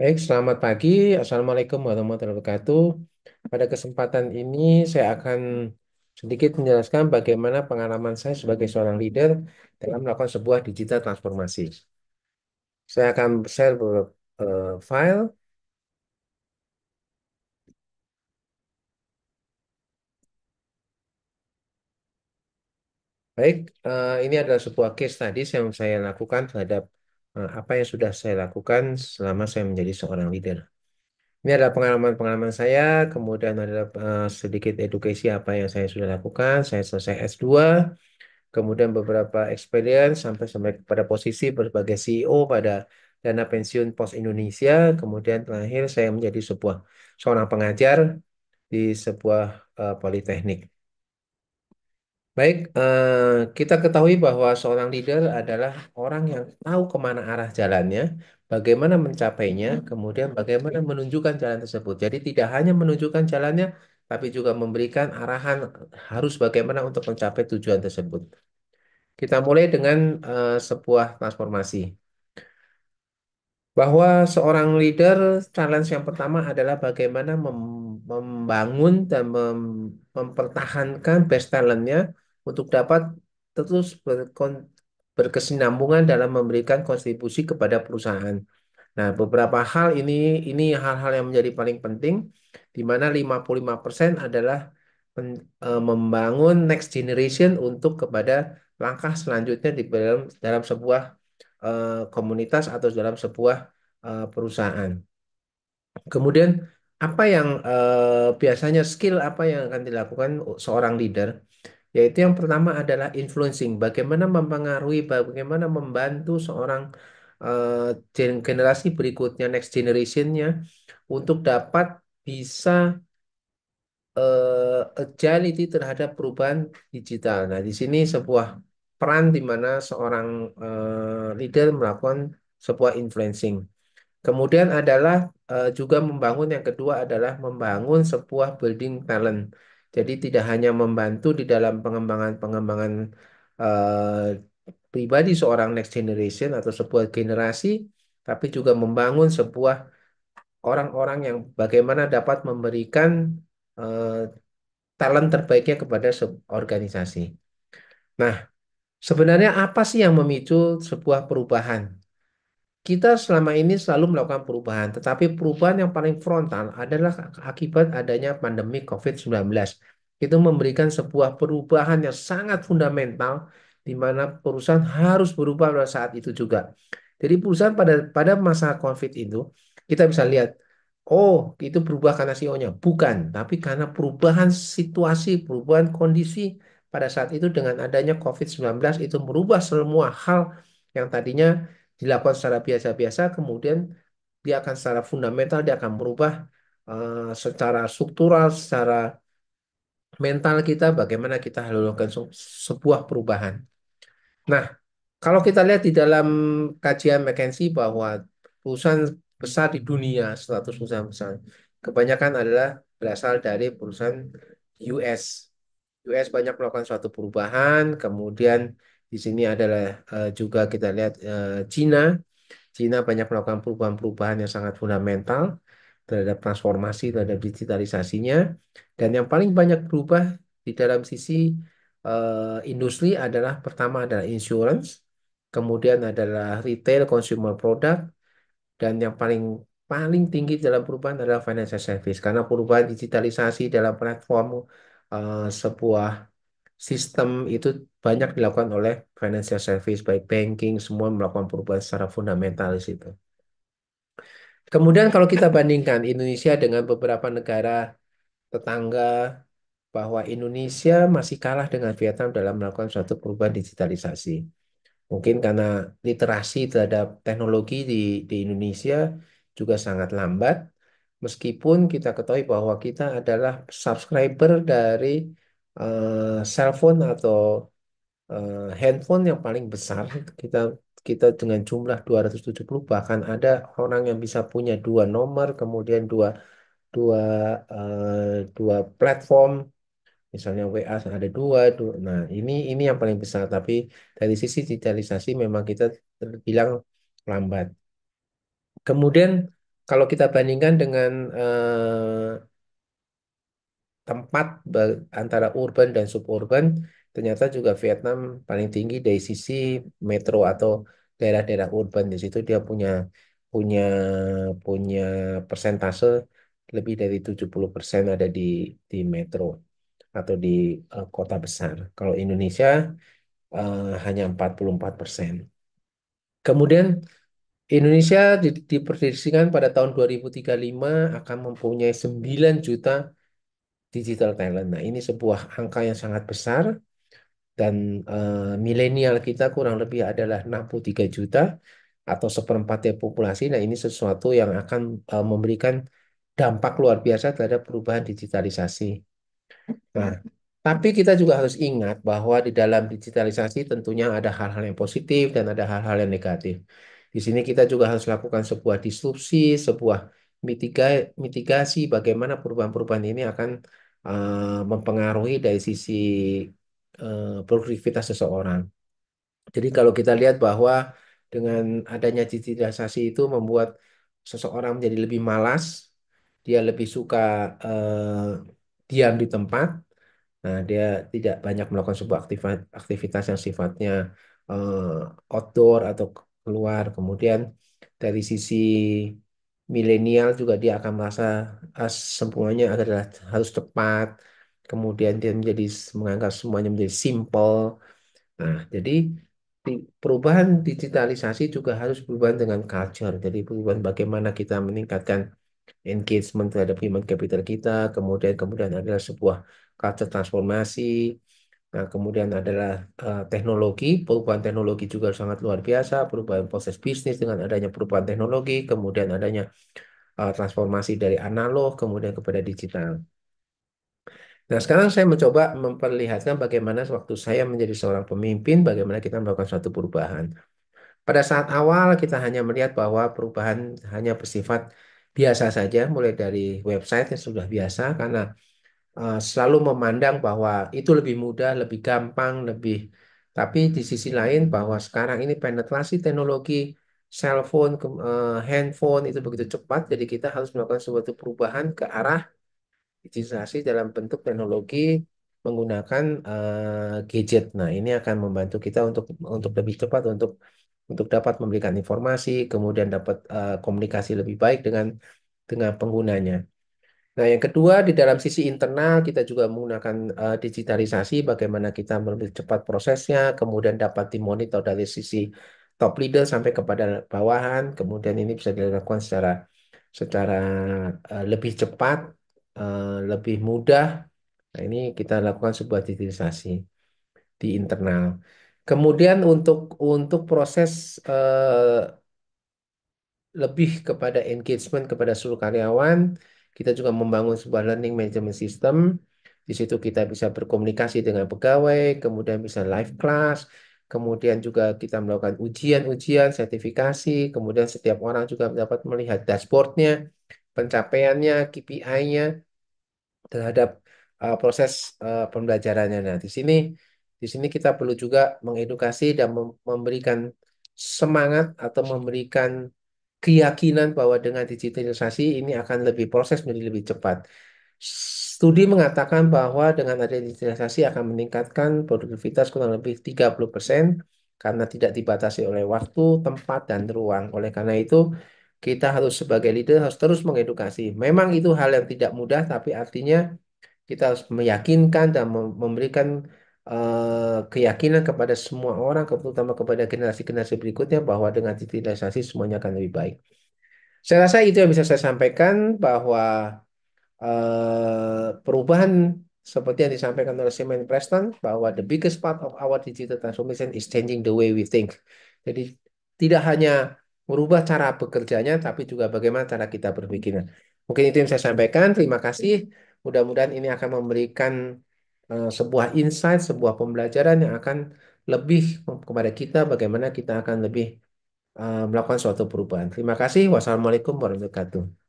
Baik, selamat pagi. Assalamualaikum warahmatullahi wabarakatuh. Pada kesempatan ini saya akan sedikit menjelaskan bagaimana pengalaman saya sebagai seorang leader dalam melakukan sebuah digital transformasi. Saya akan share beberapa file. Baik, ini adalah sebuah case tadi yang saya lakukan terhadap apa yang sudah saya lakukan selama saya menjadi seorang leader. Ini adalah pengalaman-pengalaman saya, kemudian adalah sedikit edukasi apa yang saya sudah lakukan. Saya selesai S2, kemudian beberapa experience sampai sampai pada posisi berbagai CEO pada Dana Pensiun Pos Indonesia. Kemudian terakhir saya menjadi seorang pengajar di sebuah politeknik. Baik, kita ketahui bahwa seorang leader adalah orang yang tahu kemana arah jalannya, bagaimana mencapainya, kemudian bagaimana menunjukkan jalan tersebut. Jadi tidak hanya menunjukkan jalannya, tapi juga memberikan arahan harus bagaimana untuk mencapai tujuan tersebut. Kita mulai dengan sebuah transformasi. Bahwa seorang leader, challenge yang pertama adalah bagaimana membangun dan mempertahankan best talentnya untuk dapat terus berkesinambungan dalam memberikan kontribusi kepada perusahaan. Nah, beberapa hal ini hal-hal yang menjadi paling penting, di mana 55% adalah membangun next generation untuk kepada langkah selanjutnya di dalam sebuah komunitas atau dalam sebuah perusahaan. Kemudian apa yang biasanya skill apa yang akan dilakukan seorang leader? Yaitu yang pertama adalah influencing, bagaimana mempengaruhi, bagaimana membantu seorang generasi berikutnya, next generationnya, untuk dapat bisa agility terhadap perubahan digital. Nah, di sini sebuah peran di mana seorang leader melakukan sebuah influencing. Kemudian adalah juga membangun yang kedua adalah membangun sebuah building talent. Jadi tidak hanya membantu di dalam pengembangan-pengembangan pribadi seorang next generation atau sebuah generasi, tapi juga membangun sebuah orang-orang yang bagaimana dapat memberikan eh, talent terbaiknya kepada organisasi. Nah, sebenarnya apa sih yang memicu sebuah perubahan? Kita selama ini selalu melakukan perubahan, tetapi perubahan yang paling frontal adalah akibat adanya pandemi COVID-19. Itu memberikan sebuah perubahan yang sangat fundamental, di mana perusahaan harus berubah pada saat itu juga. Jadi perusahaan pada masa COVID itu, kita bisa lihat, oh itu berubah karena CEO-nya. Bukan, tapi karena perubahan situasi, perubahan kondisi pada saat itu dengan adanya COVID-19 itu merubah semua hal yang tadinya dilakukan secara biasa-biasa, kemudian dia akan secara fundamental, dia akan merubah secara struktural, secara mental kita, bagaimana kita harus melakukan sebuah perubahan. Nah, kalau kita lihat di dalam kajian McKinsey bahwa perusahaan besar di dunia, 100 perusahaan besar, kebanyakan adalah berasal dari perusahaan US. US banyak melakukan suatu perubahan, kemudian di sini adalah juga kita lihat Cina. Cina banyak melakukan perubahan-perubahan yang sangat fundamental terhadap transformasi, terhadap digitalisasinya. Dan yang paling banyak berubah di dalam sisi industri adalah pertama adalah insurance, kemudian adalah retail consumer product, dan yang paling paling tinggi dalam perubahan adalah financial service. Karena perubahan digitalisasi dalam platform sebuah sistem itu banyak dilakukan oleh financial service, baik banking, semua melakukan perubahan secara fundamental di situ. Kemudian kalau kita bandingkan Indonesia dengan beberapa negara tetangga, bahwa Indonesia masih kalah dengan Vietnam dalam melakukan suatu perubahan digitalisasi. Mungkin karena literasi terhadap teknologi di Indonesia juga sangat lambat, meskipun kita ketahui bahwa kita adalah subscriber dari cellphone atau handphone yang paling besar. Kita kita dengan jumlah 270, bahkan ada orang yang bisa punya dua nomor, kemudian dua dua dua platform, misalnya WA ada dua. Nah, ini yang paling besar, tapi dari sisi digitalisasi memang kita terbilang lambat. Kemudian Kalau kita bandingkan dengan tempat antara urban dan suburban, ternyata juga Vietnam paling tinggi dari sisi metro atau daerah-daerah urban. Di situ dia punya punya punya persentase lebih dari 70% ada di metro atau di kota besar. Kalau Indonesia hanya 44%. Kemudian Indonesia diprediksikan pada tahun 2035 akan mempunyai 9 juta digital talent. Nah, ini sebuah angka yang sangat besar dan milenial kita kurang lebih adalah 63 juta atau seperempat dari populasi. Nah, ini sesuatu yang akan memberikan dampak luar biasa terhadap perubahan digitalisasi. Nah, tapi kita juga harus ingat bahwa di dalam digitalisasi tentunya ada hal-hal yang positif dan ada hal-hal yang negatif. Di sini kita juga harus lakukan sebuah disrupsi, sebuah mitigasi bagaimana perubahan-perubahan ini akan mempengaruhi dari sisi produktivitas seseorang. Jadi kalau kita lihat bahwa dengan adanya digitalisasi itu membuat seseorang menjadi lebih malas, dia lebih suka diam di tempat. Nah, dia tidak banyak melakukan sebuah aktivitas yang sifatnya outdoor atau keluar. Kemudian dari sisi milenial juga dia akan merasa semuanya adalah harus cepat. Kemudian dia menganggap semuanya menjadi simple. Nah, jadi perubahan digitalisasi juga harus perubahan dengan culture. Jadi perubahan bagaimana kita meningkatkan engagement terhadap human capital kita, kemudian adalah sebuah culture transformasi. Nah, kemudian adalah teknologi, perubahan teknologi juga sangat luar biasa, perubahan proses bisnis dengan adanya perubahan teknologi, kemudian adanya transformasi dari analog kemudian kepada digital. Nah, sekarang saya mencoba memperlihatkan bagaimana waktu saya menjadi seorang pemimpin, bagaimana kita melakukan suatu perubahan. Pada saat awal kita hanya melihat bahwa perubahan hanya bersifat biasa saja, mulai dari website yang sudah biasa karena selalu memandang bahwa itu lebih mudah, lebih gampang, lebih. Tapi di sisi lain bahwa sekarang ini penetrasi teknologi cellphone, handphone itu begitu cepat, jadi kita harus melakukan suatu perubahan ke arah digitalisasi dalam bentuk teknologi menggunakan gadget. Nah, ini akan membantu kita untuk lebih cepat untuk dapat memberikan informasi, kemudian dapat komunikasi lebih baik dengan penggunanya. Nah, yang kedua di dalam sisi internal kita juga menggunakan digitalisasi bagaimana kita lebih cepat prosesnya, kemudian dapat dimonitor dari sisi top leader sampai kepada bawahan, kemudian ini bisa dilakukan secara lebih cepat, lebih mudah. Nah, ini kita lakukan sebuah digitalisasi di internal. Kemudian untuk proses lebih kepada engagement kepada seluruh karyawan. Kita juga membangun sebuah learning management system. Di situ kita bisa berkomunikasi dengan pegawai, kemudian bisa live class, kemudian juga kita melakukan ujian-ujian, sertifikasi, kemudian setiap orang juga dapat melihat dashboardnya, pencapaiannya, KPI-nya terhadap proses pembelajarannya. Nah, di sini kita perlu juga mengedukasi dan memberikan semangat atau memberikan keyakinan bahwa dengan digitalisasi ini akan lebih proses menjadi lebih cepat. Studi mengatakan bahwa dengan adanya digitalisasi akan meningkatkan produktivitas kurang lebih 30% karena tidak dibatasi oleh waktu, tempat, dan ruang. Oleh karena itu, kita harus sebagai leader harus terus mengedukasi. Memang itu hal yang tidak mudah, tapi artinya kita harus meyakinkan dan memberikan keyakinan kepada semua orang, terutama kepada generasi-generasi berikutnya bahwa dengan digitalisasi semuanya akan lebih baik. Saya rasa itu yang bisa saya sampaikan bahwa perubahan seperti yang disampaikan oleh Simon Preston bahwa the biggest part of our digital transformation is changing the way we think. Jadi tidak hanya merubah cara bekerjanya, tapi juga bagaimana cara kita berpikir. Mungkin itu yang saya sampaikan. Terima kasih. Mudah-mudahan ini akan memberikan sebuah insight, sebuah pembelajaran yang akan lebih kepada kita, bagaimana kita akan lebih melakukan suatu perubahan. Terima kasih. Wassalamualaikum warahmatullahi wabarakatuh.